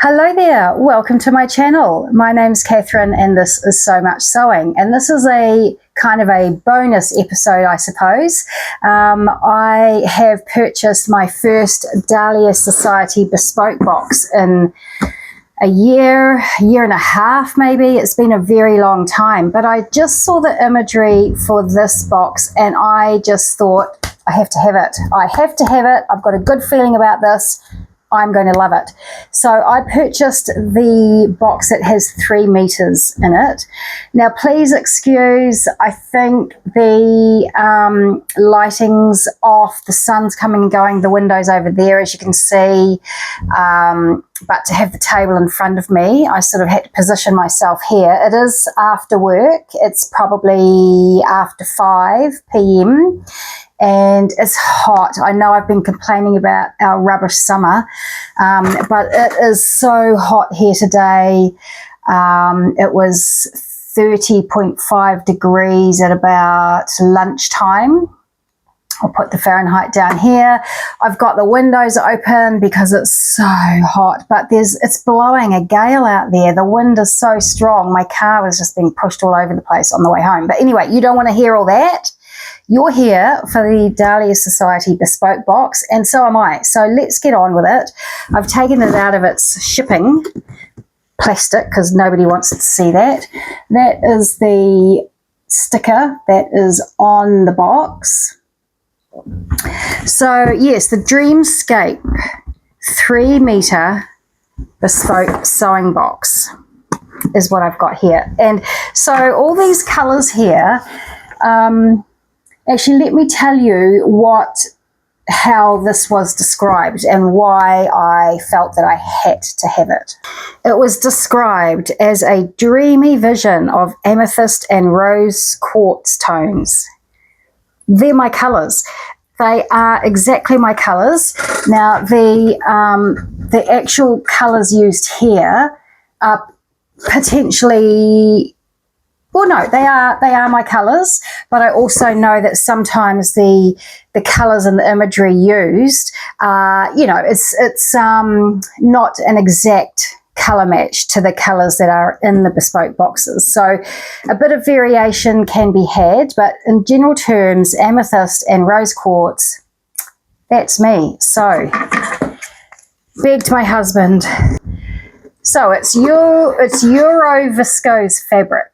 Hello there, welcome to my channel. My name's Catherine and this is So Much Sewing, and this is a kind of a bonus episode, I suppose. I have purchased my first Dahlia Sewciety Bespoke box in a year and a half maybe. It's been a very long time, but I just saw the imagery for this box and I just thought, I have to have it. I have to have it. I've got a good feeling about this. I'm going to love it. So I purchased the box that has 3 meters in it. Now please excuse, I think the lighting's off, the sun's coming and going, the window's over there as you can see, but to have the table in front of me, I sort of had to position myself here. It is after work, it's probably after 5 p.m. and it's hot. I know I've been complaining about our rubbish summer, but it is so hot here today. It was 30.5 degrees at about lunchtime. I'll put the Fahrenheit down here. I've got the windows open because it's so hot, but it's blowing a gale out there. The wind is so strong. My car was just being pushed all over the place on the way home. But anyway, you don't want to hear all that. You're here for the Dahlia Sewciety Bespoke box, and so am I. So let's get on with it. I've taken it out of its shipping plastic because nobody wants to see that. That is the sticker that is on the box. So yes, the Dreamscape 3 meter bespoke sewing box is what I've got here. And so all these colors here, actually, let me tell you how this was described and why I felt that I had to have it. It was described as a dreamy vision of amethyst and rose quartz tones. They're my colours. They are exactly my colours. Now, the actual colours used here are potentially... Well, no, they are my colours, but I also know that sometimes the colours and the imagery used, it's not an exact colour match to the colours that are in the bespoke boxes. So a bit of variation can be had, but in general terms, amethyst and rose quartz, that's me. So begged my husband. So it's Euro viscose fabric.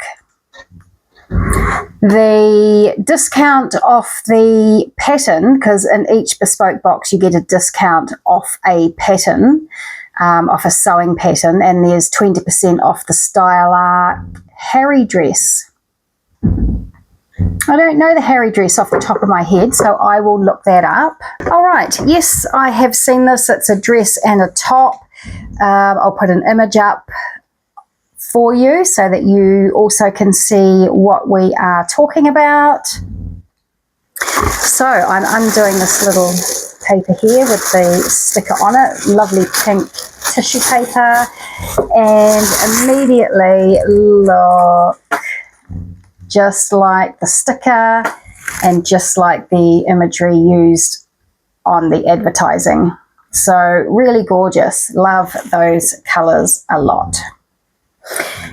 The discount off the pattern, because in each bespoke box you get a discount off a pattern, off a sewing pattern, and there's 20% off the Style Art Harry dress. I don't know the Harry dress off the top of my head, so I will look that up. All right, yes, I have seen this. It's a dress and a top. I'll put an image up for you so that you also can see what we are talking about. So I'm undoing this little paper here with the sticker on it, lovely pink tissue paper, and immediately look, just like the sticker and just like the imagery used on the advertising. So really gorgeous. Love those colours a lot.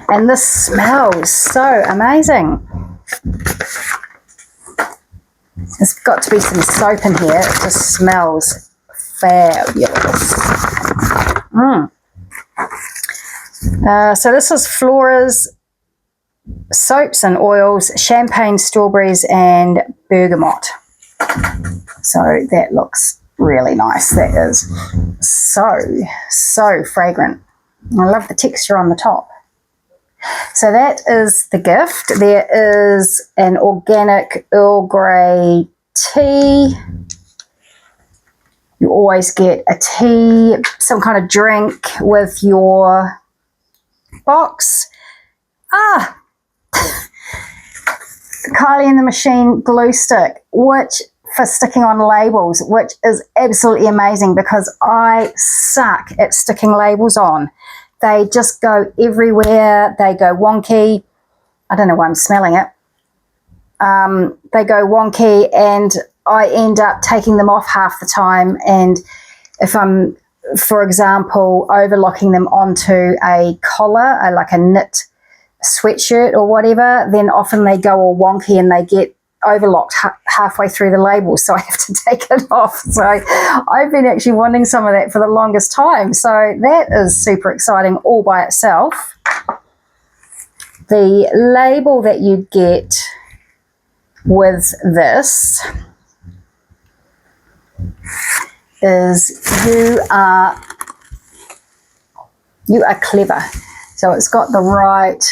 And this smells so amazing. There's got to be some soap in here. It just smells fabulous. So this is Flora's soaps and oils, champagne, strawberries and bergamot. So that looks really nice. That is so fragrant. I love the texture on the top. So that is the gift. There is an organic Earl Grey tea. You always get a tea, some kind of drink with your box. The Kylie and the Machine glue stick, which for sticking on labels, which is absolutely amazing because I suck at sticking labels on. They just go everywhere. They go wonky. I don't know why I'm smelling it. They go wonky and I end up taking them off half the time. And if I'm for example, overlocking them onto a collar, like a knit sweatshirt or whatever, then often they go all wonky and they get overlocked halfway through the label, so I have to take it off. So I've been actually wanting some of that for the longest time. So that is super exciting all by itself. The label that you get with this is you are clever. So it's got the right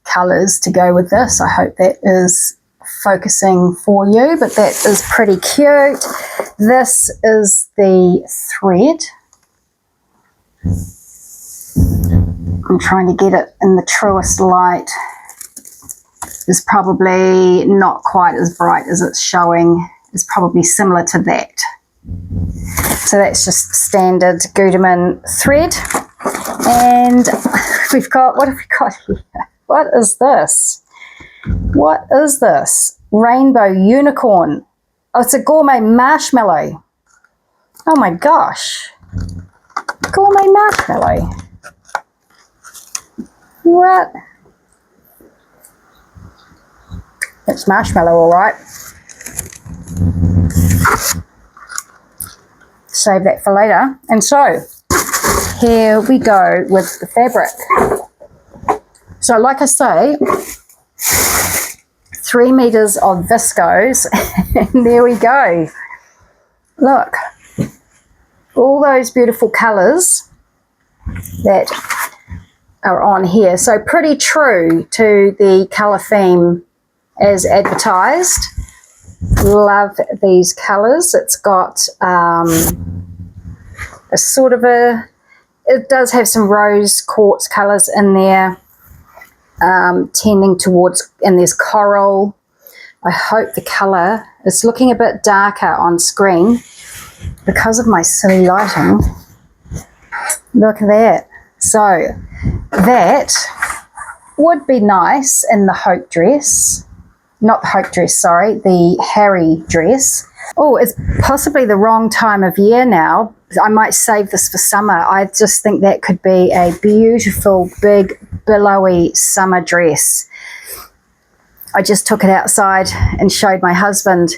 colours to go with this. I hope that is focusing for you, but that is pretty cute. This is the thread. I'm trying to get it in the truest light. It's probably not quite as bright as it's showing. It's probably similar to that. So that's just standard Gutermann thread. And we've got, what have we got here? What is this? What is this? Rainbow unicorn. Oh, it's a gourmet marshmallow. Oh my gosh. Gourmet marshmallow. What? It's marshmallow, all right. Save that for later. And so, here we go with the fabric. So, like I say, 3 meters of viscose, and there we go. Look, all those beautiful colors that are on here. So pretty true to the color theme as advertised. Love these colors. It's got a sort of it does have some rose quartz colors in there, tending towards, and there's coral. I hope the color is looking a bit darker on screen because of my silly lighting. Look at that. So that would be nice in the Hope dress. Not the Hope dress, sorry, the Harry dress. Oh, it's possibly the wrong time of year now. I might save this for summer. I just think that could be a beautiful, big, billowy summer dress. I just took it outside and showed my husband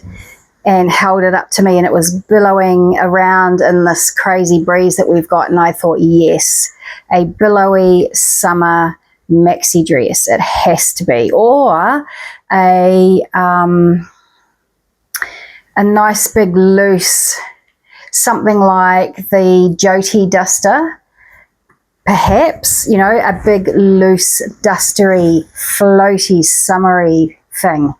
and held it up to me, and it was billowing around in this crazy breeze that we've got, and I thought, yes, a billowy summer maxi dress. It has to be. Or a nice big loose, something like the Jot Duster, perhaps, you know, a big loose dustery, floaty, summery thing.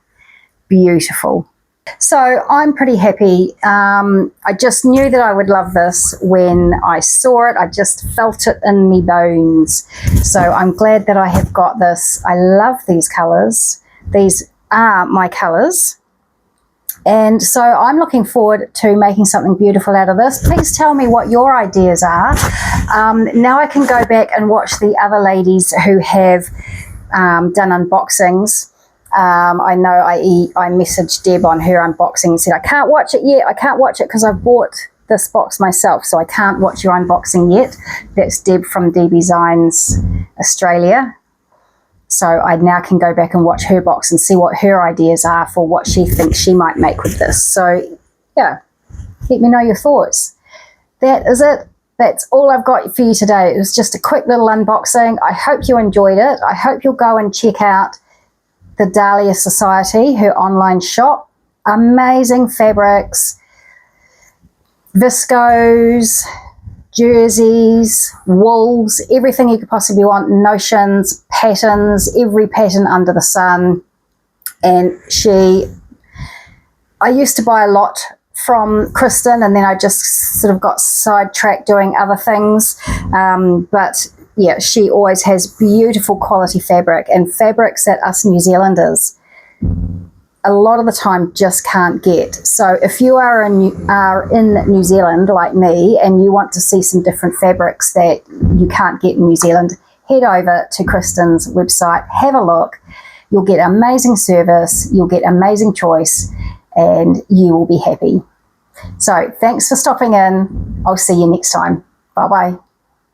Beautiful. So I'm pretty happy. I just knew that I would love this when I saw it. I just felt it in me bones. So I'm glad that I have got this. I love these colours. These are my colours. And so I'm looking forward to making something beautiful out of this. Please tell me what your ideas are. Now I can go back and watch the other ladies who have done unboxings. I know I messaged Deb on her unboxing and said, I can't watch it yet. I can't watch it because I've bought this box myself, so I can't watch your unboxing yet. That's Deb from DB Designs Australia. So I now can go back and watch her box and see what her ideas are for what she thinks she might make with this. So yeah, let me know your thoughts. That is it. That's all I've got for you today. It was just a quick little unboxing. I hope you enjoyed it. I hope you'll go and check out the Dahlia Sewciety, her online shop. Amazing fabrics, viscose, jerseys, wools, everything you could possibly want, notions, patterns, every pattern under the sun. And I used to buy a lot from Kristen, and then I just sort of got sidetracked doing other things. But yeah, she always has beautiful quality fabric, and fabrics that us New Zealanders a lot of the time just can't get. So if you are in New Zealand like me and you want to see some different fabrics that you can't get in New Zealand, head over to Kristen's website, have a look. You'll get amazing service, you'll get amazing choice, and you will be happy. So thanks for stopping in. I'll see you next time. Bye bye.